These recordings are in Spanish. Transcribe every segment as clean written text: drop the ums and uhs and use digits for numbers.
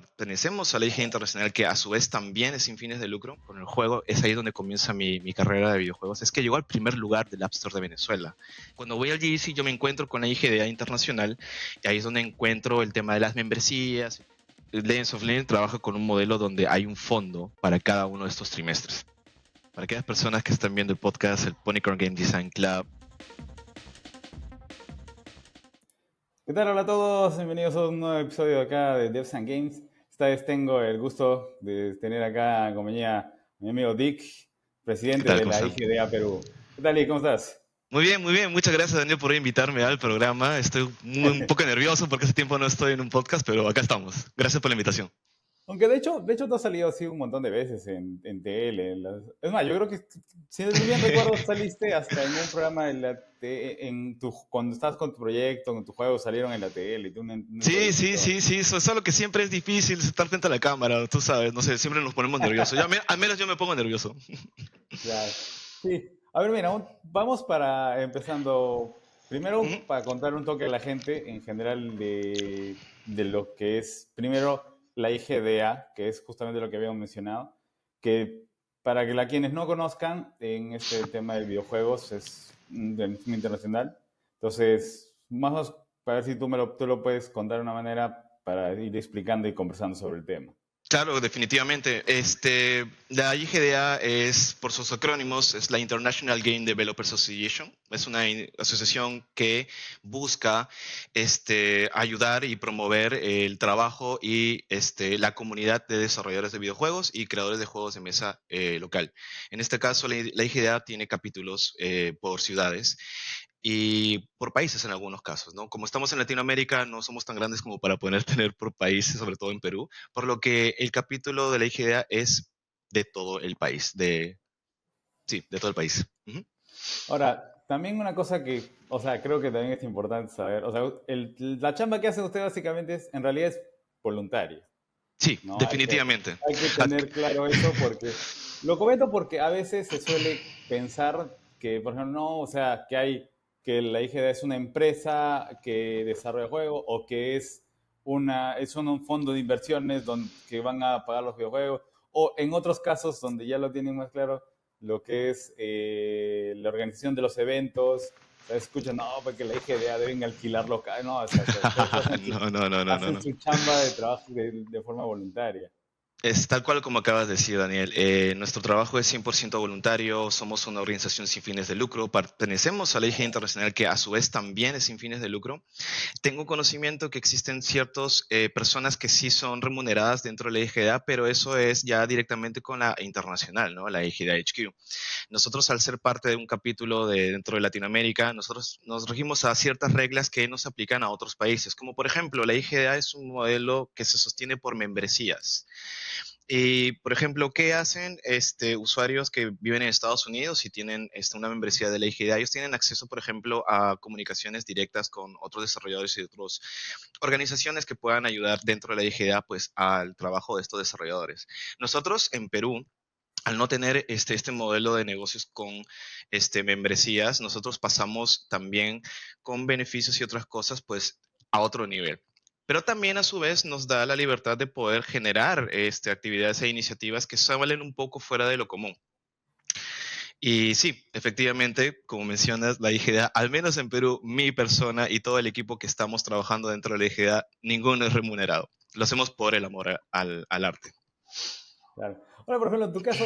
Pertenecemos a la IGD Internacional, que a su vez también es sin fines de lucro. Con el juego es ahí donde comienza mi carrera de videojuegos. Es que llegó al primer lugar del App Store de Venezuela. Cuando voy al GDC yo me encuentro con la IGDA Internacional, y ahí es donde encuentro el tema de las membresías. Legends of Legend trabaja con un modelo donde hay un fondo para cada uno de estos trimestres. Para aquellas personas que están viendo el podcast, el Ponycorn Game Design Club. ¿Qué tal? Hola a todos, bienvenidos a un nuevo episodio de acá de Devs and Games. Esta vez tengo el gusto de tener acá en compañía a mi amigo Dick, ¿Qué presidente tal? de ¿Cómo la están? IGDA Perú. ¿Qué tal, Dick? ¿Cómo estás? Muy bien, muy bien. Muchas gracias, Daniel, por invitarme al programa. Estoy un poco nervioso porque hace tiempo no estoy en un podcast, pero acá estamos. Gracias por la invitación. Aunque de hecho tú has salido así un montón de veces en tele. Es más, yo creo que, si no bien recuerdo, saliste hasta en un programa cuando estabas con tu proyecto, con tu juego, salieron en la tele, una Sí, sí, entrevista. sí, sí. Solo que siempre es difícil estar frente a la cámara, tú sabes. No sé, siempre nos ponemos nerviosos. Al menos yo me pongo nervioso. Claro. Sí. A ver, mira, vamos para empezando. Ujú. Primero, para contar un toque a la gente en general de lo que es, primero, la IGDA, que es justamente lo que habíamos mencionado, que para que quienes no conozcan, en este tema de videojuegos es un organismo internacional. Entonces, más o menos, para ver si tú lo puedes contar de una manera para ir explicando y conversando sobre el tema. Claro, definitivamente. La IGDA es, por sus acrónimos, es la International Game Developers Association. Es una asociación que busca ayudar y promover el trabajo y la comunidad de desarrolladores de videojuegos y creadores de juegos de mesa local. En este caso, la IGDA tiene capítulos por ciudades y por países en algunos casos, ¿no? Como estamos en Latinoamérica, no somos tan grandes como para poder tener por países, sobre todo en Perú, por lo que el capítulo de la IGDA es de todo el país, sí, de todo el país. Ujú. Ahora, también una cosa que, o sea, creo que también es importante saber, o sea, la chamba que hace usted básicamente en realidad es voluntaria, Sí, ¿no? definitivamente. Hay que Ac- tener claro eso porque, lo comento porque a veces se suele pensar que, por ejemplo, no, o sea, que la IGD es una empresa que desarrolla juegos o que es un fondo de inversiones que van a pagar los videojuegos, o en otros casos donde ya lo tienen más claro, lo que es la organización de los eventos. O sea, escuchan, no, porque la IGDA deben alquilar local, no, o sea, ustedes No, no, no, no, no, hacen no. su chamba de trabajo de forma voluntaria. Es tal cual como acabas de decir, Daniel. Nuestro trabajo es 100% voluntario, somos una organización sin fines de lucro, pertenecemos a la IGD Internacional, que a su vez también es sin fines de lucro. Tengo conocimiento que existen ciertas personas que sí son remuneradas dentro de la IGDA, pero eso es ya directamente con la internacional, ¿no? La IGDA HQ. Nosotros, al ser parte de un capítulo dentro de Latinoamérica, nosotros nos regimos a ciertas reglas que no se aplican a otros países, como por ejemplo, la IGDA es un modelo que se sostiene por membresías. Y, por ejemplo, ¿qué hacen usuarios que viven en Estados Unidos y tienen una membresía de la IGDA? Ellos tienen acceso, por ejemplo, a comunicaciones directas con otros desarrolladores y otras organizaciones que puedan ayudar dentro de la IGDA, pues, al trabajo de estos desarrolladores. Nosotros en Perú, al no tener este modelo de negocios con membresías, nosotros pasamos también con beneficios y otras cosas, pues, a otro nivel. Pero también a su vez nos da la libertad de poder generar actividades e iniciativas que salen un poco fuera de lo común. Y sí, efectivamente, como mencionas, la IGDA, al menos en Perú, mi persona y todo el equipo que estamos trabajando dentro de la IGDA, ninguno es remunerado. Lo hacemos por el amor al arte. Claro. Ahora, por ejemplo, en tu caso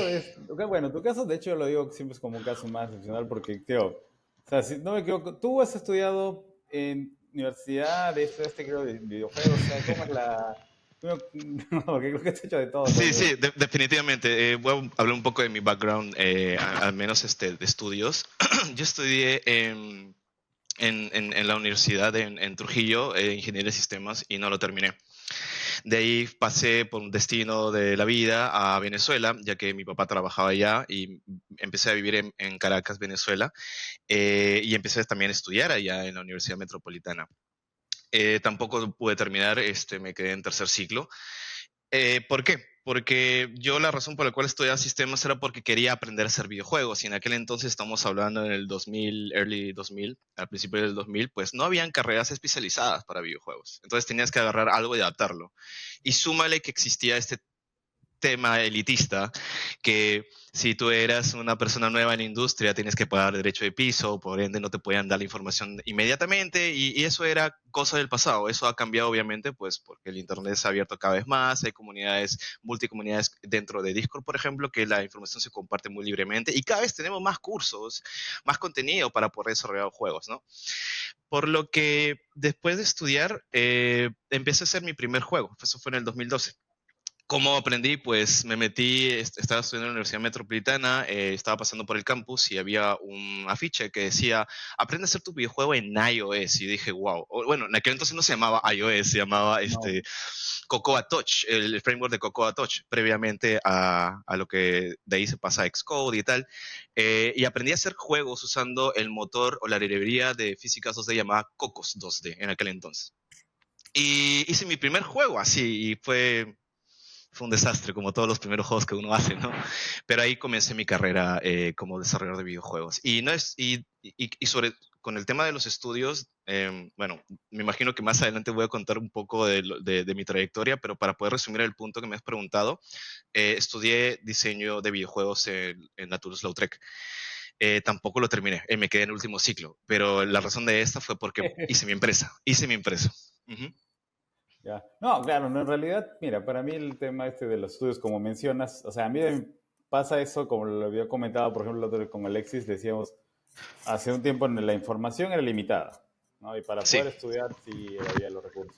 bueno, en tu caso, de hecho, yo lo digo siempre es como un caso más excepcional porque, tío, o sea, si no me equivoco, tú has estudiado en universidad, estudiaste, creo, de videojuegos, o sea, ¿cómo es la...? No, porque creo que has hecho de todo, Sí, entonces... sí, definitivamente. Voy a hablar un poco de mi background, al menos de estudios. Yo estudié en la universidad en Trujillo, ingeniería de sistemas, y no lo terminé. De ahí pasé por un destino de la vida a Venezuela, ya que mi papá trabajaba allá y empecé a vivir en Caracas, Venezuela, y empecé también a estudiar allá en la Universidad Metropolitana. Tampoco pude terminar, me quedé en tercer ciclo. ¿Por qué? Porque yo la razón por la cual estudiaba sistemas era porque quería aprender a hacer videojuegos y en aquel entonces estamos hablando en el 2000, early 2000, al principio del 2000, pues no habían carreras especializadas para videojuegos. Entonces tenías que agarrar algo y adaptarlo. Y súmale que existía este tema elitista, que si tú eras una persona nueva en la industria, tienes que pagar derecho de piso, por ende no te podían dar la información inmediatamente, y eso era cosa del pasado. Eso ha cambiado obviamente, pues porque el Internet se ha abierto cada vez más, hay comunidades, multicomunidades dentro de Discord, por ejemplo, que la información se comparte muy libremente, y cada vez tenemos más cursos, más contenido para poder desarrollar juegos, ¿no? Por lo que después de estudiar, empecé a hacer mi primer juego, eso fue en el 2012. ¿Cómo aprendí? Pues me metí, estaba estudiando en la Universidad Metropolitana, estaba pasando por el campus y había un afiche que decía, aprende a hacer tu videojuego en iOS. Y dije, wow. Bueno, en aquel entonces no se llamaba iOS, se llamaba No. Cocoa Touch, el framework de Cocoa Touch, previamente a lo que de ahí se pasa a Xcode y tal. Y aprendí a hacer juegos usando el motor o la librería de físicas 2D llamada Cocos 2D en aquel entonces. Y hice mi primer juego así y fue un desastre, como todos los primeros juegos que uno hace, ¿no? Pero ahí comencé mi carrera como desarrollador de videojuegos. Y, no es, y sobre, con el tema de los estudios, bueno, me imagino que más adelante voy a contar un poco de mi trayectoria, pero para poder resumir el punto que me has preguntado, estudié diseño de videojuegos en la Toulouse-Lautrec. Tampoco lo terminé, me quedé en el último ciclo, pero la razón de esta fue porque hice mi empresa. Ujú. Ya. No, claro, no, en realidad, mira, para mí el tema este de los estudios, como mencionas, o sea, a mí pasa eso, como lo había comentado, por ejemplo, el otro día con Alexis, decíamos, hace un tiempo la información era limitada, ¿no? Y para Sí. poder estudiar sí había los recursos.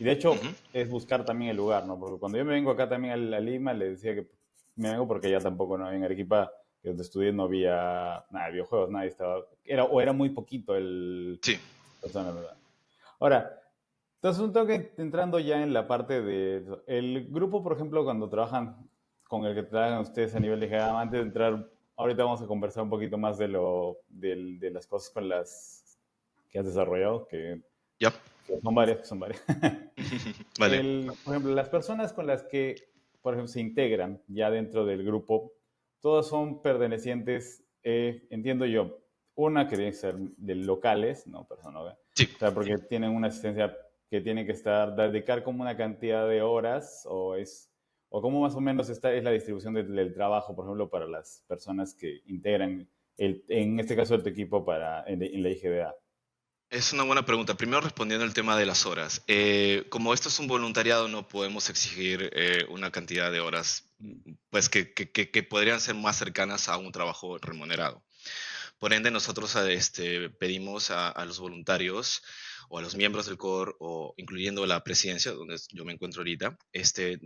Y de hecho, Ujú. es buscar también el lugar, ¿no? Porque cuando yo me vengo acá también a Lima, le decía que me vengo porque ya tampoco no había en Arequipa, que donde estudié no había nada de videojuegos, nadie estaba, o era muy poquito el Sí. persona, ¿verdad? Ahora, entonces un toque entrando ya en la parte de el grupo, por ejemplo, cuando trabajan con el que trabajan ustedes a nivel de GAM, antes de entrar, ahorita vamos a conversar un poquito más de las cosas con las que has desarrollado, Ya. que son varias, que son varias. Vale. Por ejemplo, las personas con las que, por ejemplo, se integran ya dentro del grupo, todas son pertenecientes, entiendo yo, una que tiene que ser de locales, no personas, ¿ve? Sí. O sea, porque tienen una asistencia que tiene que estar, dedicar como una cantidad de horas, o cómo más o menos es la distribución del trabajo, por ejemplo, para las personas que integran, en este caso, tu equipo en la IGDA. Es una buena pregunta. Primero respondiendo al tema de las horas. Como esto es un voluntariado, no podemos exigir una cantidad de horas pues que podrían ser más cercanas a un trabajo remunerado. Por ende, nosotros pedimos a los voluntarios o a los miembros del core, o incluyendo la presidencia, donde yo me encuentro ahorita,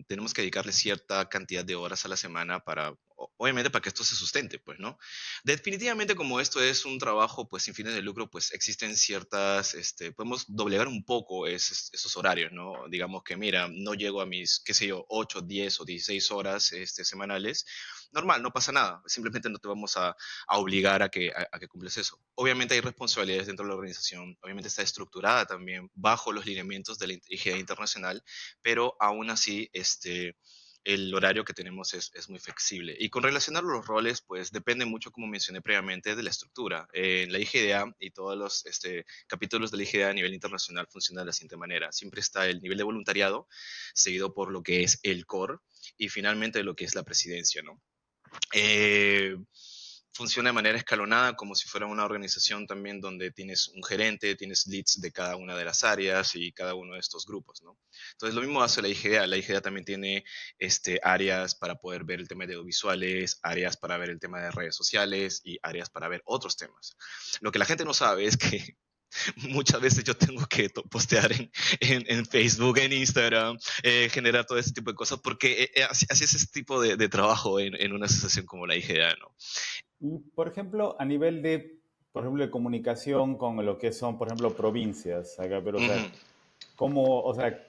tenemos que dedicarle cierta cantidad de horas a la semana para, obviamente, para que esto se sustente, pues, ¿no? Definitivamente, como esto es un trabajo, pues, sin fines de lucro, pues, existen ciertas, podemos doblegar un poco esos horarios, ¿no? Digamos que, mira, no llego a mis, qué sé yo, 8, 10 o 16 horas, semanales. Normal, no pasa nada. Simplemente no te vamos a obligar a que cumples eso. Obviamente hay responsabilidades dentro de la organización, obviamente está estructurada también bajo los lineamientos de la IGA internacional, pero aún así el horario que tenemos es muy flexible. Y con relación a los roles, pues depende mucho, como mencioné previamente, de la estructura. En la IGDA y todos los capítulos de la IGDA a nivel internacional funcionan de la siguiente manera. Siempre está el nivel de voluntariado, seguido por lo que es el core y finalmente lo que es la presidencia, ¿no? Eh, Funciona de manera escalonada, como si fuera una organización también donde tienes un gerente, tienes leads de cada una de las áreas y cada uno de estos grupos, ¿no? Entonces, lo mismo hace la IGDA. La IGDA también tiene áreas para poder ver el tema de audiovisuales, áreas para ver el tema de redes sociales y áreas para ver otros temas. Lo que la gente no sabe es que muchas veces yo tengo que postear en Facebook, en Instagram, generar todo ese tipo de cosas, porque así es ese tipo de trabajo en una asociación como la IGA, ¿no? Y, por ejemplo, a nivel de, por ejemplo, de comunicación con lo que son, por ejemplo, provincias acá, pero, o sea, Ujú. o sea,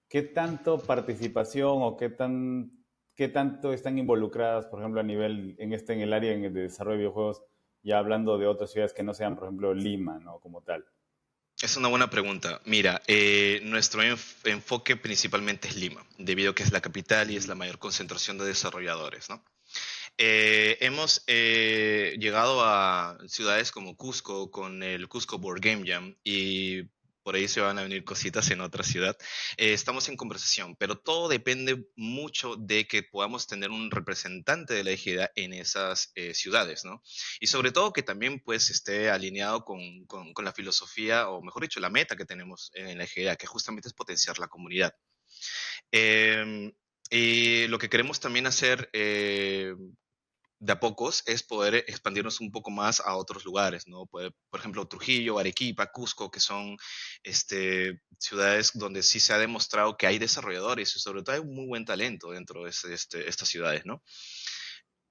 qué tanto participación o qué tanto están involucradas, por ejemplo, a nivel, en el área de desarrollo de videojuegos, ya hablando de otras ciudades que no sean, por ejemplo, Lima, ¿no? Como tal. Es una buena pregunta. Mira, nuestro enfoque principalmente es Lima, debido a que es la capital y es la mayor concentración de desarrolladores, ¿no? Hemos llegado a ciudades como Cusco con el Cusco Board Game Jam y por ahí se van a venir cositas en otra ciudad. Estamos en conversación, pero todo depende mucho de que podamos tener un representante de la ejida en esas ciudades, ¿no? Y sobre todo que también pues esté alineado con la filosofía, o mejor dicho, la meta que tenemos en la ejida, que justamente es potenciar la comunidad. Eh, y lo que queremos también hacer de a pocos es poder expandirnos un poco más a otros lugares, ¿no? Por ejemplo, Trujillo, Arequipa, Cusco, que son ciudades donde sí se ha demostrado que hay desarrolladores y sobre todo hay un muy buen talento dentro de estas ciudades, ¿no?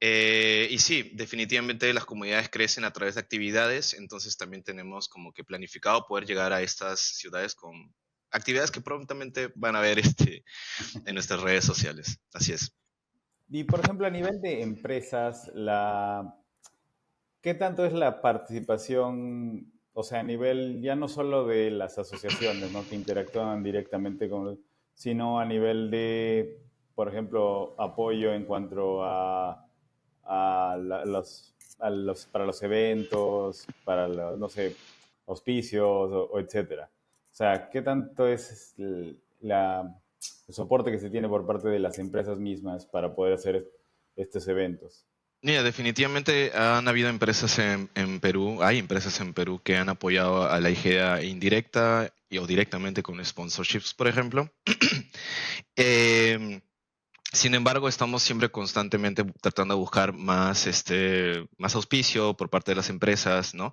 Y sí, definitivamente las comunidades crecen a través de actividades, entonces también tenemos como que planificado poder llegar a estas ciudades con actividades que prontamente van a ver en nuestras redes sociales. Así es. Y por ejemplo, a nivel de empresas, ¿qué tanto es la participación, o sea, a nivel ya no solo de las asociaciones, ¿no? Que interactúan directamente sino a nivel de, por ejemplo, apoyo en cuanto para los eventos, para los, no sé, auspicios o etcétera? O sea, ¿qué tanto es el soporte que se tiene por parte de las empresas mismas para poder hacer estos eventos? Mira, definitivamente han habido empresas en Perú, hay empresas en Perú que han apoyado a la IGEA indirecta o directamente con sponsorships, por ejemplo. Em, Sin embargo, estamos siempre constantemente tratando de buscar más, más auspicio por parte de las empresas, ¿no?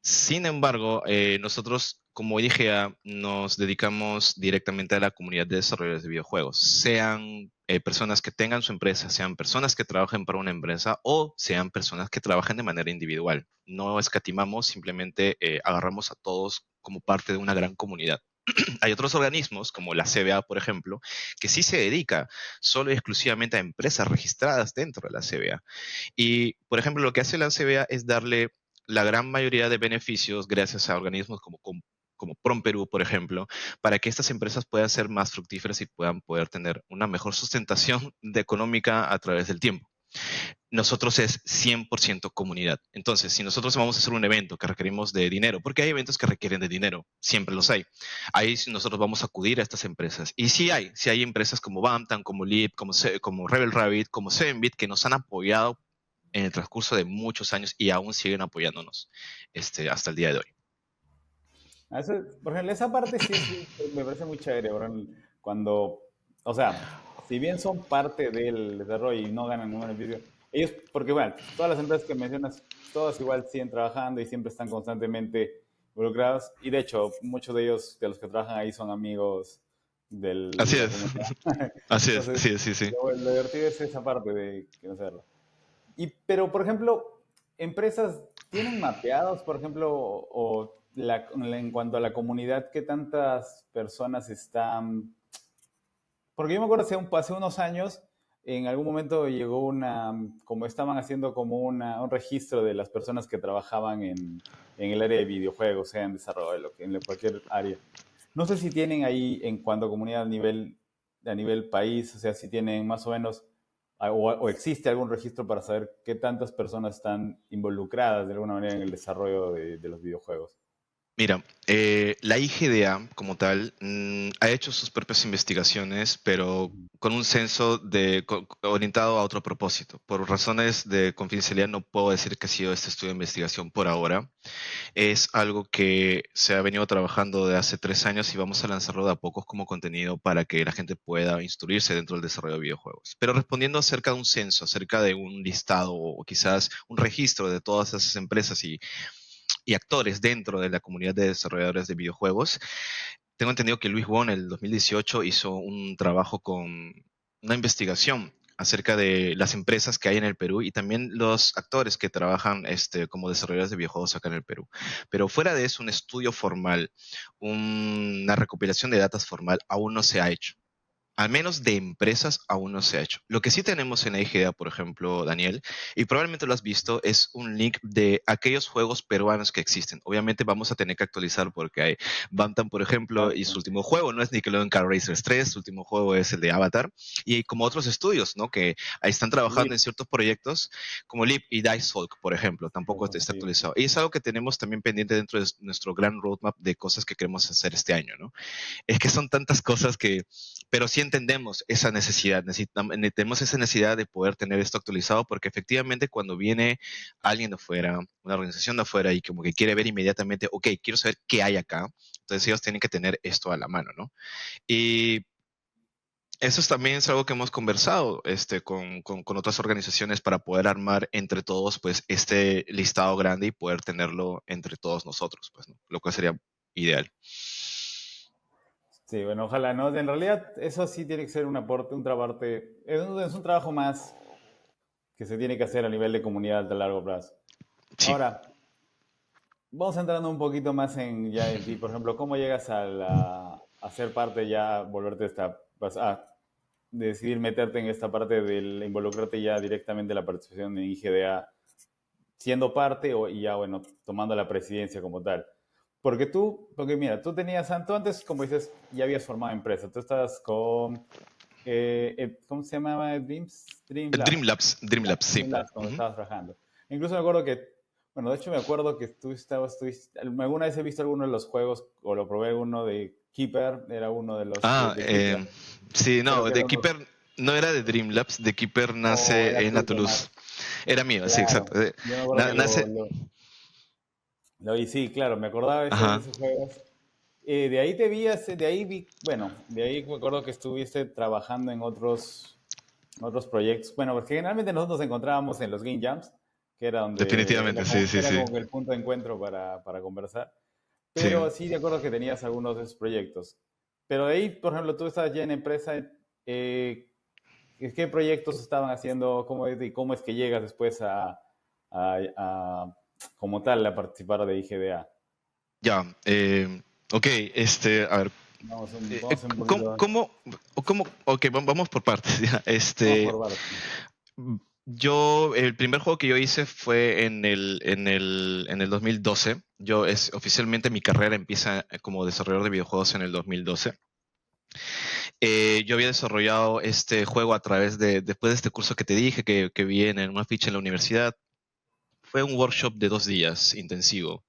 Sin embargo, nosotros, como IGEA, nos dedicamos directamente a la comunidad de desarrolladores de videojuegos, sean personas que tengan su empresa, sean personas que trabajen para una empresa o sean personas que trabajen de manera individual. No escatimamos, simplemente agarramos a todos como parte de una gran comunidad. Hay otros organismos, como la CBA, por ejemplo, que sí se dedica solo y exclusivamente a empresas registradas dentro de la CBA. Y, por ejemplo, lo que hace la CBA es darle la gran mayoría de beneficios gracias a organismos como PromPerú, por ejemplo, para que estas empresas puedan ser más fructíferas y puedan poder tener una mejor sustentación económica a través del tiempo. Nosotros es 100% comunidad. Entonces, si nosotros vamos a hacer un evento que requerimos de dinero, porque hay eventos que requieren de dinero, siempre los hay, ahí sí nosotros vamos a acudir a estas empresas. Y sí hay empresas como Bamtan, como Leap, como Rebel Rabbit, como 7-Bit, que nos han apoyado en el transcurso de muchos años y aún siguen apoyándonos hasta el día de hoy. Por ejemplo, esa parte sí me parece muy chévere, por ejemplo, cuando, o sea, si bien son parte del desarrollo y no ganan ningún beneficio, ellos, porque bueno, todas las empresas que mencionas, todas igual siguen trabajando y siempre están constantemente involucrados, y de hecho, muchos de ellos, de los que trabajan ahí, son amigos de Así la es, comunidad. así es, Entonces, sí, sí, sí. lo divertido es esa parte de conocerlo. Pero, por ejemplo, empresas tienen mapeados, por ejemplo, en cuanto a la comunidad, qué tantas personas están. Porque yo me acuerdo hace unos años, en algún momento llegó como estaban haciendo como un registro de las personas que trabajaban en el área de videojuegos, sea en desarrollo, en cualquier área. No sé si tienen ahí, en cuanto a comunidad a nivel país, o sea, si tienen más o menos o existe algún registro para saber qué tantas personas están involucradas de alguna manera en el desarrollo de los videojuegos. Mira, la IGDA como tal ha hecho sus propias investigaciones, pero con un censo orientado a otro propósito. Por razones de confidencialidad no puedo decir que ha sido este estudio de investigación por ahora. Es algo que se ha venido trabajando de hace 3 años y vamos a lanzarlo de a pocos como contenido para que la gente pueda instruirse dentro del desarrollo de videojuegos. Pero respondiendo acerca de un censo, acerca de un listado o quizás un registro de todas esas empresas y actores dentro de la comunidad de desarrolladores de videojuegos. Tengo entendido que Luis Won en el 2018 hizo un trabajo con una investigación acerca de las empresas que hay en el Perú y también los actores que trabajan como desarrolladores de videojuegos acá en el Perú. Pero fuera de eso, un estudio formal, una recopilación de datos formal aún no se ha hecho. al menos de empresas, aún no se ha hecho. Lo que sí tenemos en la IGA, por ejemplo, Daniel, y probablemente lo has visto, es un link de aquellos juegos peruanos que existen. Obviamente vamos a tener que actualizar porque hay Bantam, por ejemplo, y su Exacto. último juego no es Nickelodeon Car Racers 3, su último juego es el de Avatar, y hay como otros estudios, ¿no? Que ahí están trabajando en Leap, ciertos proyectos, como Leap y Dice Hulk, por ejemplo, tampoco está sí. actualizado. Y es algo que tenemos también pendiente dentro de nuestro gran roadmap de cosas que queremos hacer este año, ¿no? Es que son tantas cosas que, pero sí entendemos esa necesidad, tenemos esa necesidad de poder tener esto actualizado porque efectivamente cuando viene alguien de afuera, una organización de afuera y como que quiere ver inmediatamente, ok, quiero saber qué hay acá, entonces ellos tienen que tener esto a la mano, ¿no? Y eso es también es algo que hemos conversado con otras organizaciones para poder armar entre todos pues este listado grande y poder tenerlo entre todos nosotros, pues, ¿no? Lo cual sería ideal. Sí, bueno, ojalá, ¿no? En realidad, eso sí tiene que ser un aporte, otra parte, es un trabajo más que se tiene que hacer a nivel de comunidad a largo plazo. Sí. Ahora, vamos entrando un poquito más en ya en ti, por ejemplo, ¿cómo llegas a ser parte ya, volverte a decidir meterte en esta parte del involucrarte ya directamente en la participación en IGDA, siendo parte y ya, bueno, tomando la presidencia como tal? Porque mira, tú antes, como dices, ya habías formado empresa, tú estabas con, ¿cómo se llamaba? Dream Labs. Dream Labs, sí. Dream Labs, cuando Ujú. estabas trabajando. Incluso me acuerdo bueno, de hecho me acuerdo que alguna vez he visto alguno de los juegos, o lo probé alguno de Keeper, era uno de los Ah, de Keeper. sí, Creo no, que The era uno, Keeper no era de Dream Labs, The Keeper o era nace en la tuyo Toulouse. más. Era mío, sí, Claro. exacto. Yo me acuerdo que Nace, y sí, claro, me acordaba de ajá. esos juegos. De ahí te vi, de ahí vi, bueno, de ahí me acuerdo que estuviste trabajando en otros proyectos. Bueno, porque generalmente nosotros nos encontrábamos en los Game Jams, que era donde Definitivamente, sí, sí, era sí. como que el punto de encuentro para conversar. Sí. Pero sí, de acuerdo que tenías algunos de esos proyectos. Pero de ahí, por ejemplo, tú estabas ya en empresa, ¿qué proyectos estaban haciendo? Y cómo es que llegas después como tal, a participar de IGDA? Ya. Ok, a ver. Vamos un poquito, Ok, vamos por partes. Ya. vamos por partes. El primer juego que yo hice fue en el 2012. Oficialmente mi carrera empieza como desarrollador de videojuegos en el 2012. Yo había desarrollado este juego después de este curso que te dije, que vi en una ficha en la universidad. Fue un workshop de 2 días intensivo,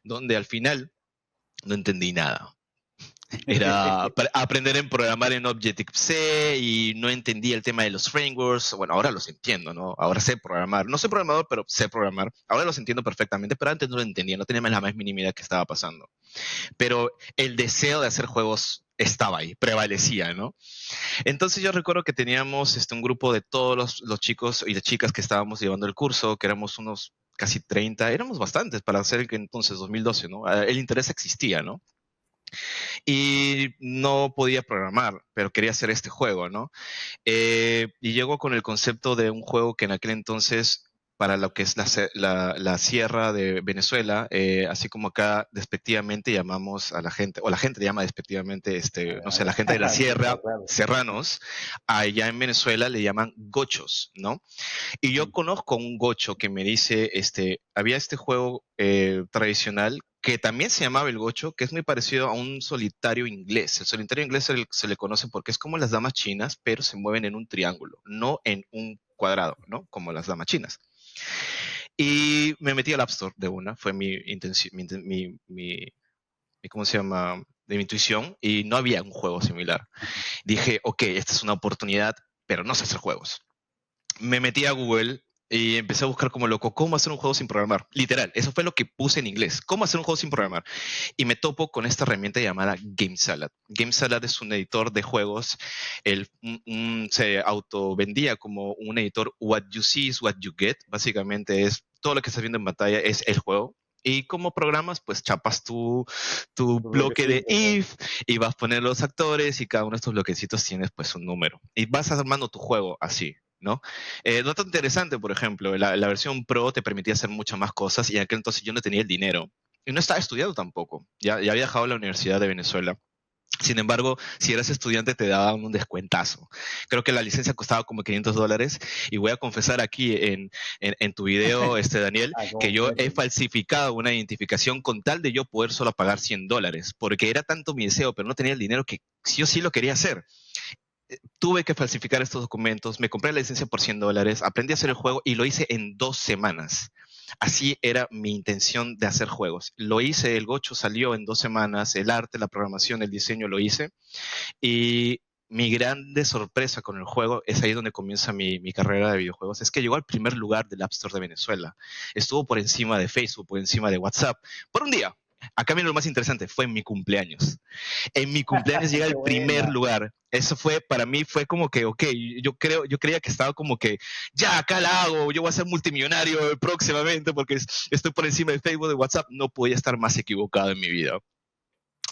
donde al final no entendí nada. Era para aprender a programar en Objective-C y no entendía el tema de los frameworks. Bueno, ahora los entiendo, ¿no? Ahora sé programar. No soy programador, pero sé programar. Ahora los entiendo perfectamente, pero antes no lo entendía, no tenía la más mínima idea de qué estaba pasando. Pero el deseo de hacer juegos estaba ahí, prevalecía, ¿no? Entonces yo recuerdo que teníamos un grupo de todos los chicos y las chicas que estábamos llevando el curso, que éramos unos casi 30, éramos bastantes para hacer que entonces 2012, ¿no? El interés existía, ¿no? Y no podía programar, pero quería hacer este juego, ¿no? Y llego con el concepto de un juego que en aquel entonces, para lo que es la sierra de Venezuela, así como acá despectivamente llamamos a la gente, o la gente llama despectivamente, no sé, la gente de la sierra, Claro. serranos, allá en Venezuela le llaman gochos, ¿no? Y yo conozco un gocho que me dice, había este juego tradicional que también se llamaba el gocho, que es muy parecido a un solitario inglés. El solitario inglés se le conoce porque es como las damas chinas, pero se mueven en un triángulo, no en un cuadrado, ¿no? Como las damas chinas. Y me metí al App Store de una, fue mi intención, ¿cómo se llama? De mi intuición, y no había un juego similar. Dije, ok, esta es una oportunidad, pero no sé hacer juegos. Me metí a Google y empecé a buscar como loco cómo hacer un juego sin programar. Literal, eso fue lo que puse en inglés. ¿Cómo hacer un juego sin programar? Y me topo con esta herramienta llamada GameSalad. GameSalad es un editor de juegos. Se autovendía como un editor what you see is what you get. Básicamente es todo lo que estás viendo en pantalla es el juego. Y como programas, pues chapas tu Tu bloque de bloquecito, claro. if y vas a poner los actores y cada uno de estos bloquecitos tienes pues un número. Y vas armando tu juego así. ¿No? No tan interesante, por ejemplo, la versión Pro te permitía hacer muchas más cosas y en aquel entonces yo no tenía el dinero y no estaba estudiando tampoco. Ya había dejado la Universidad de Venezuela Sin embargo, si eras estudiante te daban un descuentazo. Creo que la licencia costaba como $500 y voy a confesar aquí en tu video, Daniel, Ah, que como yo he meses. falsificado una identificación con tal de yo poder solo pagar $100, porque era tanto mi deseo, pero no tenía el dinero que sí o sí lo quería hacer. Tuve que falsificar estos documentos, me compré la licencia por $100, aprendí a hacer el juego y lo hice en 2 semanas. Así era mi intención de hacer juegos. Lo hice, el gocho salió en 2 semanas, el arte, la programación, el diseño lo hice. Y mi grande sorpresa con el juego es ahí donde comienza mi carrera de videojuegos. Es que llegó al primer lugar del App Store de Venezuela. Estuvo por encima de Facebook, por encima de WhatsApp, por un día. Acá viene lo más interesante, fue en mi cumpleaños. En mi cumpleaños llega Qué al primer buena. lugar. Eso fue, para mí fue como que, ok, yo creía que estaba como que, ya, acá la hago, yo voy a ser multimillonario próximamente porque estoy por encima de Facebook, de WhatsApp. No podía estar más equivocado en mi vida.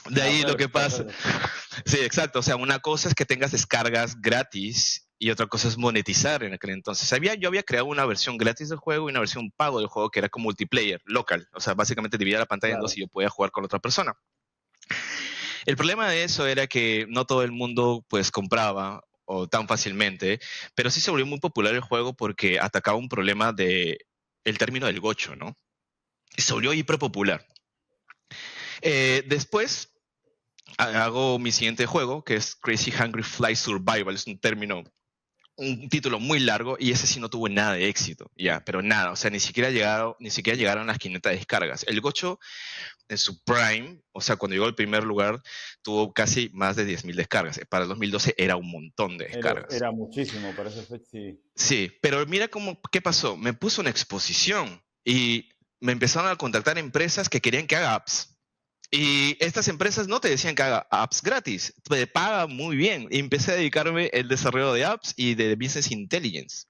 De Ah, ahí fue lo lo que que pasa. pasó. Sí, exacto. O sea, una cosa es que tengas descargas gratis y otra cosa es monetizar en aquel entonces. Yo había creado una versión gratis del juego y una versión pago del juego que era como multiplayer, local. O sea, básicamente dividía la pantalla en dos Claro. y yo podía jugar con otra persona. El problema de eso era que no todo el mundo pues compraba o tan fácilmente, pero sí se volvió muy popular el juego porque atacaba un problema de el término del gocho, ¿no? Y se volvió hiper popular. Después hago mi siguiente juego, que es Crazy Hungry Fly Survival. Es un título muy largo y ese sí no tuvo nada de éxito, ya, pero nada, o sea, ni siquiera llegaron las 500 descargas. El Gocho en su prime, o sea, cuando llegó al primer lugar, tuvo casi más de 10.000 descargas. Para el 2012 era un montón de descargas. Era muchísimo, para esa fecha sí. Sí, pero mira qué pasó. Me puso una exposición y me empezaron a contactar empresas que querían que haga apps. Y estas empresas no te decían que haga apps gratis, te pagan muy bien. Y empecé a dedicarme al desarrollo de apps y de business intelligence.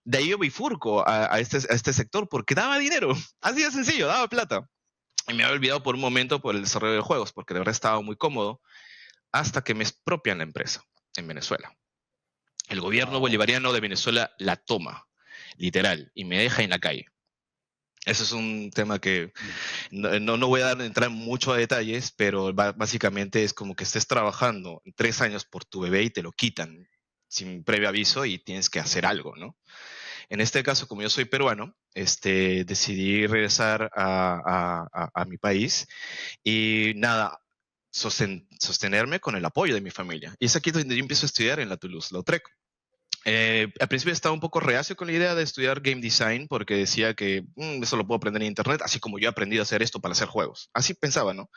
De ahí yo bifurco a este sector porque daba dinero, así de sencillo, daba plata. Y me había olvidado por un momento por el desarrollo de juegos, porque de verdad estaba muy cómodo, hasta que me expropian la empresa en Venezuela. El gobierno Wow. bolivariano de Venezuela la toma, literal, y me deja en la calle. Eso es un tema que no voy a entrar en muchos detalles, pero básicamente es como que estés trabajando 3 años por tu bebé y te lo quitan sin previo aviso y tienes que hacer algo, ¿no? En este caso, como yo soy peruano, decidí regresar a mi país y nada, sostenerme con el apoyo de mi familia. Y es aquí donde yo empiezo a estudiar en la Toulouse-Lautrec. Al principio estaba un poco reacio con la idea de estudiar game design porque decía que eso lo puedo aprender en internet, así como yo he aprendido a hacer esto para hacer juegos. Así pensaba, ¿no?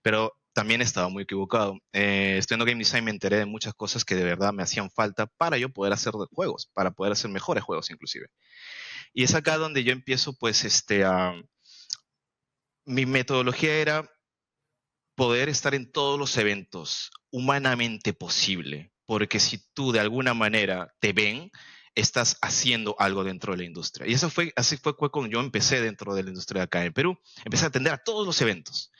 Pero también estaba muy equivocado. Estudiando game design me enteré de muchas cosas que de verdad me hacían falta para yo poder hacer juegos, para poder hacer mejores juegos inclusive. Y es acá donde yo empiezo, pues, mi metodología era poder estar en todos los eventos humanamente posible, porque si tú de alguna manera te ven, estás haciendo algo dentro de la industria. Y así fue cuando yo empecé dentro de la industria acá en Perú. Empecé a atender a todos los eventos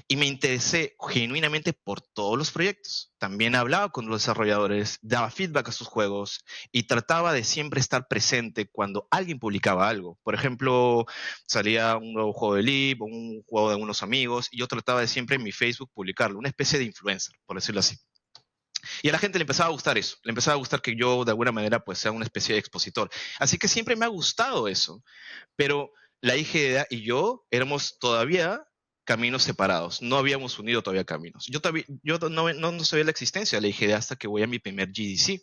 y me interesé genuinamente por todos los proyectos. También hablaba con los desarrolladores, daba feedback a sus juegos y trataba de siempre estar presente cuando alguien publicaba algo. Por ejemplo, salía un nuevo juego de Leap, un juego de unos amigos, y yo trataba de siempre en mi Facebook publicarlo, una especie de influencer, por decirlo así. Y a la gente le empezaba a gustar eso, le empezaba a gustar que yo de alguna manera pues sea una especie de expositor. Así que siempre me ha gustado eso, pero la IGDA y yo éramos todavía caminos separados, no habíamos unido todavía caminos. Yo no sabía la existencia de la IGDA hasta que voy a mi primer GDC.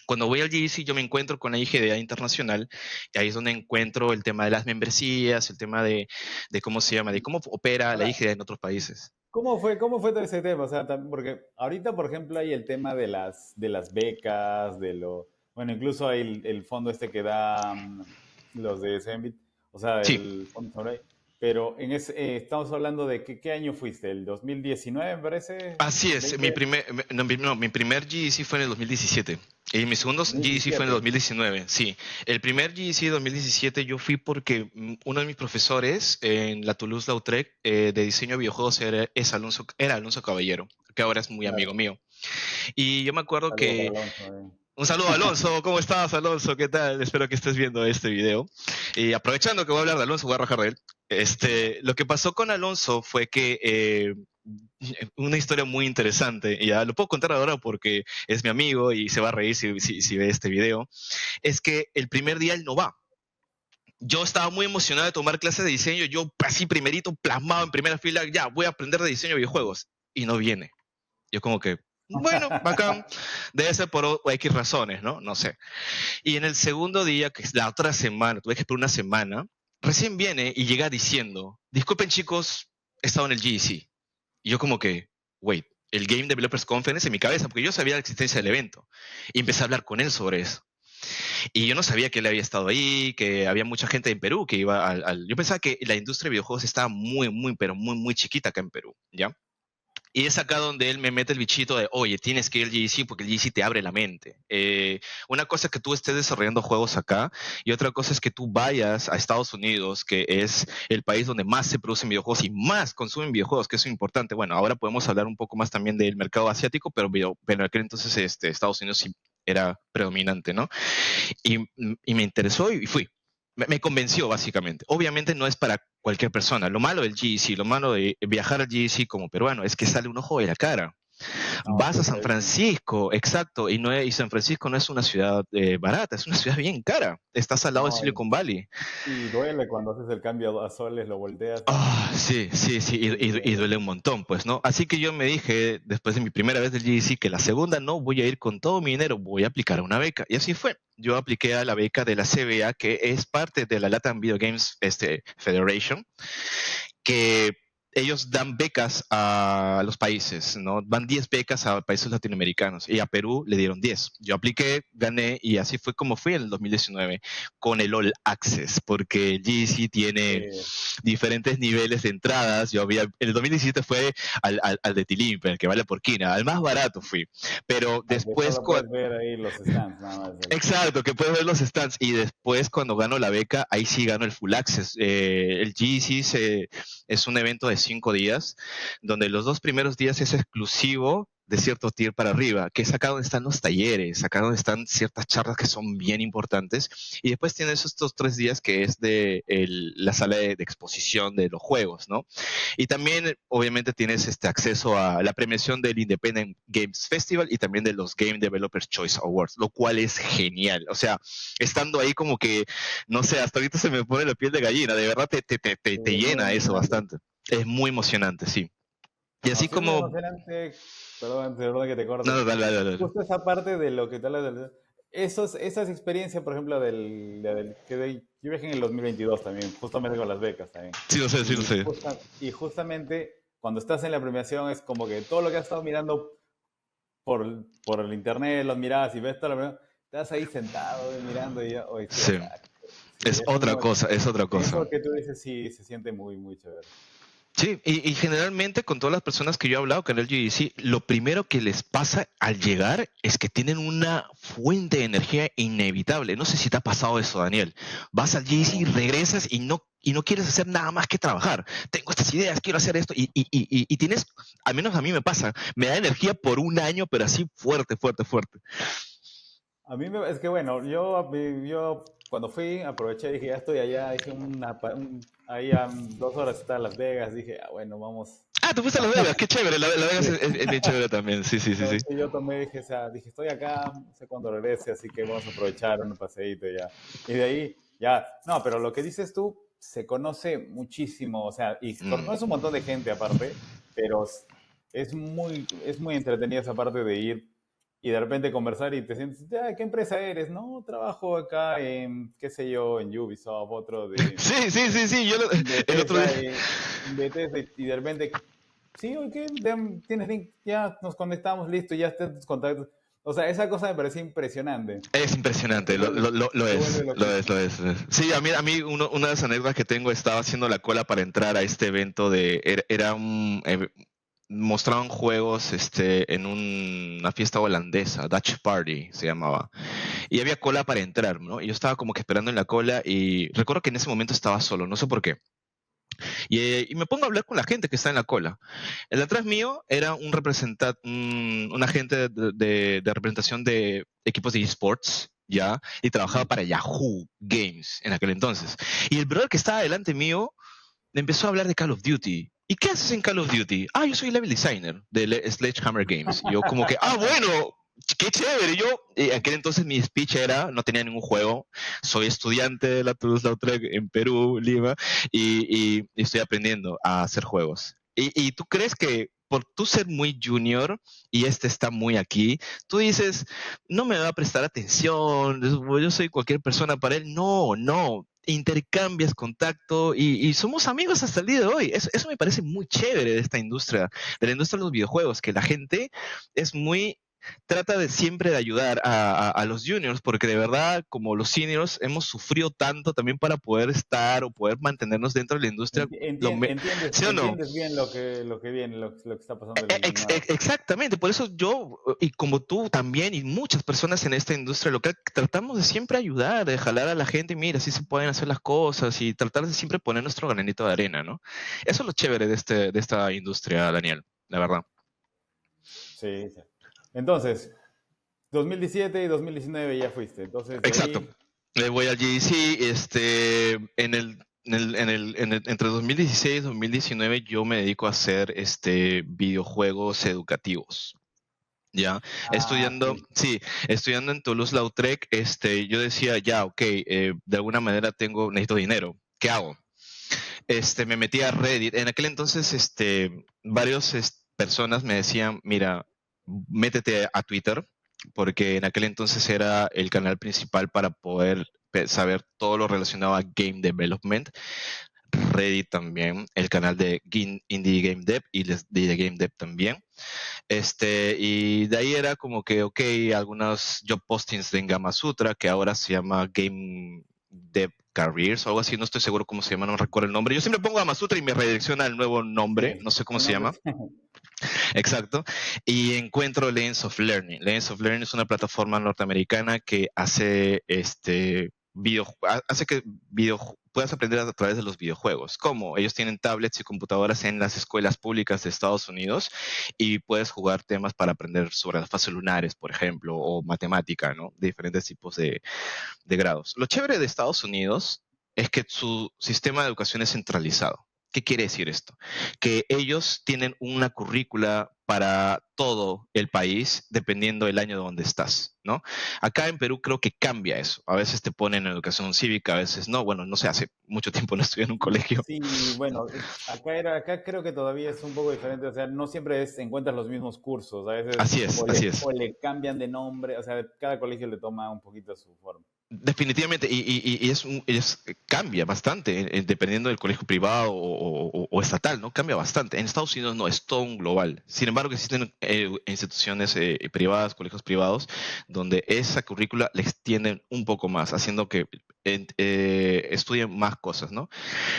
Cuando voy al GDC yo me encuentro con la IGDA internacional y ahí es donde encuentro el tema de las membresías, el tema de cómo se llama, de cómo opera la Ahora, IGDA en otros países. cómo fue todo ese tema? O sea, porque ahorita, por ejemplo, hay el tema de las becas, bueno, incluso hay el fondo este que da los de Zenbit, o sea, Sí, el fondo Samurai. Pero estamos hablando de qué año fuiste, el 2019, me parece, así es, 20, mi primer GDC fue en el 2017 y mi segundo GDC fue en el 2017. 2019, sí. El primer GDC de 2017 yo fui porque uno de mis profesores en la Toulouse-Lautrec de diseño de videojuegos era Alonso Caballero, que ahora es muy amigo Claro, mío. Y yo me acuerdo saludo para que Alonso. un saludo a Alonso, ¿cómo estás, Alonso? ¿Qué tal? Espero que estés viendo este video. Y aprovechando que voy a hablar de Alonso, voy a rajar de él. Lo que pasó con Alonso fue que una historia muy interesante, y ya lo puedo contar ahora porque es mi amigo y se va a reír si ve este video, es que el primer día él no va. Yo estaba muy emocionado de tomar clases de diseño, yo así primerito, plasmado en primera fila, ya, voy a aprender de diseño de videojuegos, y no viene. Yo como que, bueno, bacán, debe ser por X razones, ¿no? No sé. Y en el segundo día, que es la otra semana, tuve que esperar una semana, recién viene y llega diciendo, disculpen chicos, he estado en el GDC. Y yo como que, wait, el Game Developers Conference en mi cabeza, porque yo sabía la existencia del evento. Y empecé a hablar con él sobre eso. Y yo no sabía que él había estado ahí, que había mucha gente en Perú que iba Yo pensaba que la industria de videojuegos estaba pero muy chiquita acá en Perú, ¿ya? Y es acá donde él me mete el bichito de, oye, tienes que ir al GDC porque el GDC te abre la mente. Una cosa es que tú estés desarrollando juegos acá y otra cosa es que tú vayas a Estados Unidos, que es el país donde más se producen videojuegos y más consumen videojuegos, que eso es importante. Bueno, ahora podemos hablar un poco más también del mercado asiático, pero en aquel entonces Estados Unidos sí era predominante, ¿no? Y me interesó y fui. Me convenció, básicamente. Obviamente no es para cualquier persona. Lo malo del GEC, lo malo de viajar al GEC como peruano es que sale un ojo de la cara. No, Vas a pucha, San Francisco, exacto, y San Francisco no es una ciudad barata, es una ciudad bien cara. Estás al lado de no, Silicon Valley. y duele cuando haces el cambio a soles, lo volteas Ah, y sí, sí, sí, sí y duele. duele un montón, pues, ¿no? Así que yo me dije, después de mi primera vez del GDC, que la segunda no voy a ir con todo mi dinero, voy a aplicar a una beca. Y así fue. Yo apliqué a la beca de la CBA, que es parte de la Latin Video Games Federation, que ellos dan becas a los países, ¿no? Van 10 becas a países latinoamericanos y a Perú le dieron 10. Yo apliqué, gané y así fue como fui en el 2019 con el All Access, porque GDC tiene Eh, diferentes niveles de entradas. El 2017 fue al de Tilimper, que vale por quina, al más barato fui. Pero Aunque después, solo puedes ver ahí los stands, nada más. exacto, que puedes ver los stands. Y después, cuando gano la beca, ahí sí gano el Full Access. El GEC es un evento de 5 días, donde los 2 primeros días es exclusivo de cierto tier para arriba, que es acá donde están los talleres, acá donde están ciertas charlas que son bien importantes, y después tienes estos 3 días que es de la sala de exposición de los juegos, ¿no? Y también, obviamente, tienes acceso a la premiación del Independent Games Festival y también de los Game Developers Choice Awards, lo cual es genial. O sea, estando ahí como que, no sé, hasta ahorita se me pone la piel de gallina, de verdad te Es muy llena eso emocionante. bastante. Es muy emocionante, sí. Y No, así sí es muy como... emocionante. Perdón que te No, corte. no, dale, dale, dale. Justo esa parte de lo que te hablas esas experiencias, por ejemplo, yo viajé en el 2022 también, justamente con las becas también. Sí, lo sé, sí, lo sé. Y justamente cuando estás en la premiación es como que todo lo que has estado mirando por el internet, los mirabas y ves todo lo que estás ahí sentado mirando y ya, hoy estoy Sí. acá. Sí, Es otra cosa. eso que tú dices sí se siente muy chévere. Sí, y generalmente con todas las personas que yo he hablado con el GDC, lo primero que les pasa al llegar es que tienen una fuente de energía inevitable. No sé si te ha pasado eso, Daniel. Vas al GDC, No, regresas y no quieres hacer nada más que trabajar. Tengo estas ideas, quiero hacer esto. Y tienes, al menos a mí me pasa, me da energía por un año, pero así fuerte, fuerte, fuerte. es que bueno, yo cuando fui aproveché, dije, ya estoy allá, dije, ahí a 2 horas está Las Vegas, dije, ah, bueno, vamos. Ah, tú fuiste a Las Vegas, qué chévere. La Vegas Sí. es bien chévere también. Sí, sí, sí, sí. Entonces yo tomé, dije, o sea, dije, estoy acá, no sé cuándo regrese, así que vamos a aprovechar un paseíto ya. Y de ahí, ya, no, pero lo que dices tú, se conoce muchísimo, o sea, y Mm. conoce un montón de gente aparte, pero es muy entretenida esa parte de ir y de repente conversar y te sientes, ¿qué empresa eres? No, trabajo acá en, qué sé yo, en Ubisoft, otro de, Sí, sí, sí, sí. El otro día. Bethesda, y de repente, sí, ok, tienes link, ya nos conectamos, listo, ya están tus contactos. O sea, esa cosa me parece impresionante. Es Te impresionante, vuelve, lo te es, vuelve loquísimo. Sí, a mí una de las anécdotas que tengo estaba haciendo la cola para entrar a este evento era mostraban juegos en una fiesta holandesa, Dutch Party se llamaba, y había cola para entrar, ¿no? Y yo estaba como que esperando en la cola y recuerdo que en ese momento estaba solo, no sé por qué. Y me pongo a hablar con la gente que está en la cola. El de atrás mío era un agente de representación de equipos de esports, ¿ya? Y trabajaba Ujú. para Yahoo Games en aquel entonces. Y el brother que estaba delante mío me empezó a hablar de Call of Duty. ¿y qué haces en Call of Duty? Ah, yo soy level designer de Sledgehammer Games. Y yo como que, ah, bueno, qué chévere. Yo, en aquel entonces mi speech era, no tenía ningún juego, soy estudiante de la Toulouse-Lautrec en Perú, Lima, y estoy aprendiendo a hacer juegos. Y tú crees que por tú ser muy junior y este está muy aquí, tú dices, no me va a prestar atención, yo soy cualquier persona para él. No, no, intercambias contacto y somos amigos hasta el día de hoy. Eso me parece muy chévere de esta industria, de la industria de los videojuegos, que la gente es muy, trata de siempre de ayudar a los juniors, porque de verdad, como los seniors, hemos sufrido tanto también para poder estar o poder mantenernos dentro de la industria. ¿Sí o no? Entiendes bien lo que viene, lo que está pasando el nuevo. Exactamente, por eso yo, y como tú también, y muchas personas en esta industria local, tratamos de siempre ayudar, de jalar a la gente, mira, así se pueden hacer las cosas y tratar de siempre poner nuestro granito de arena, ¿no? Eso es lo chévere de esta industria, Daniel, la verdad. Sí, sí. Entonces, 2017 y 2019 ya fuiste. Entonces, de Exacto. ahí, Le voy al GDC, entre 2016 y 2019 yo me dedico a hacer videojuegos educativos. Ya, estudiando, sí. sí, estudiando en Toulouse-Lautrec, yo decía, ya, ok, de alguna manera necesito dinero, ¿qué hago? Me metí a Reddit, en aquel entonces, varias personas me decían, mira, métete a Twitter, porque en aquel entonces era el canal principal para poder saber todo lo relacionado a game development. Reddit también, el canal de Indie Game Dev y de Game Dev también. Y de ahí era como que, ok, algunos job postings de Gama Sutra, que ahora se llama Game Dev Careers o algo así, no estoy seguro cómo se llama, no recuerdo el nombre. Yo siempre pongo Gama Sutra y me redirecciona al nuevo nombre, Sí, no sé cómo el se nombre llama. es... Exacto. Y encuentro Lens of Learning. Lens of Learning es una plataforma norteamericana que hace hace que puedas aprender a través de los videojuegos. ¿Cómo? Ellos tienen tablets y computadoras en las escuelas públicas de Estados Unidos y puedes jugar temas para aprender sobre las fases lunares, por ejemplo, o matemática, ¿no? De diferentes tipos de grados. Lo chévere de Estados Unidos es que su sistema de educación es centralizado. ¿Qué quiere decir esto? Que ellos tienen una currícula para todo el país dependiendo del año de donde estás, ¿no? Acá en Perú creo que cambia eso. A veces te ponen educación cívica, a veces no. Bueno, no sé, hace mucho tiempo no estuve en un colegio. Sí, bueno, acá creo que todavía es un poco diferente, o sea, no siempre encuentras los mismos cursos, a veces Así es, así es. o le cambian de nombre, o sea, cada colegio le toma un poquito su forma. Definitivamente, y cambia bastante, dependiendo del colegio privado o estatal, ¿no? Cambia bastante. En Estados Unidos no, es todo un global. Sin embargo, existen instituciones privadas, colegios privados, donde esa currícula le extienden un poco más, haciendo que estudien más cosas, ¿no?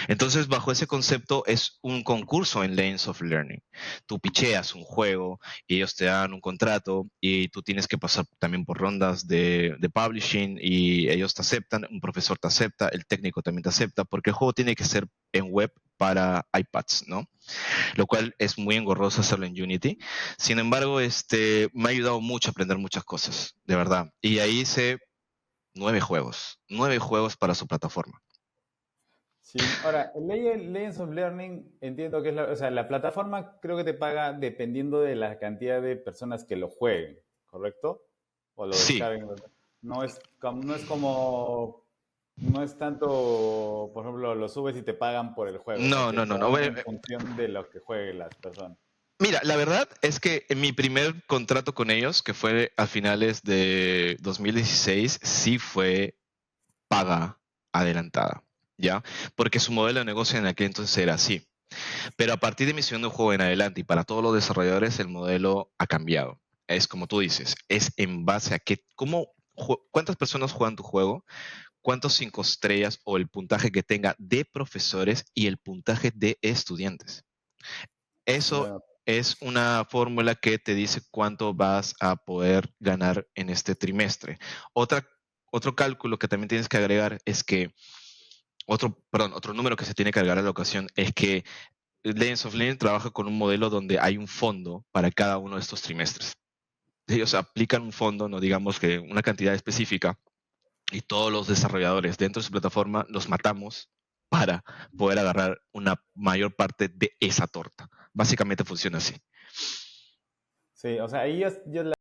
Entonces, bajo ese concepto, es un concurso en Lanes of Learning. Tú picheas un juego y ellos te dan un contrato y tú tienes que pasar también por rondas de publishing y ellos te aceptan, un profesor te acepta, el técnico también te acepta, porque el juego tiene que ser en web para iPads, ¿no? Lo cual es muy engorroso hacerlo en Unity. Sin embargo, me ha ayudado mucho a aprender muchas cosas, de verdad. Y ahí hice 9 juegos para su plataforma. Sí, ahora, Legends of Learning, entiendo que es o sea, la plataforma creo que te paga dependiendo de la cantidad de personas que lo jueguen, ¿correcto? O lo Sí, descarguen. No es como, no es tanto, por ejemplo, lo subes y te pagan por el juego, o sea, no, que no, no, lo no. dan en función de lo que jueguen las personas. Mira, la verdad es que en mi primer contrato con ellos, que fue a finales de 2016, sí fue paga adelantada, ¿ya? Porque su modelo de negocio en aquel entonces era así. Pero a partir de mi segundo juego en adelante y para todos los desarrolladores, el modelo ha cambiado. Es como tú dices, es en base a cuántas personas juegan tu juego, cuántos 5 estrellas o el puntaje que tenga de profesores y el puntaje de estudiantes. Eso Bueno, es una fórmula que te dice cuánto vas a poder ganar en este trimestre. Otro cálculo que también tienes que agregar es que, otro número que se tiene que agregar a la ocasión es que Legends of Learning trabaja con un modelo donde hay un fondo para cada uno de estos trimestres. Ellos aplican un fondo, no digamos que una cantidad específica, y todos los desarrolladores dentro de su plataforma los matamos para poder agarrar una mayor parte de esa torta. Básicamente funciona así. Sí, o sea, ahí yo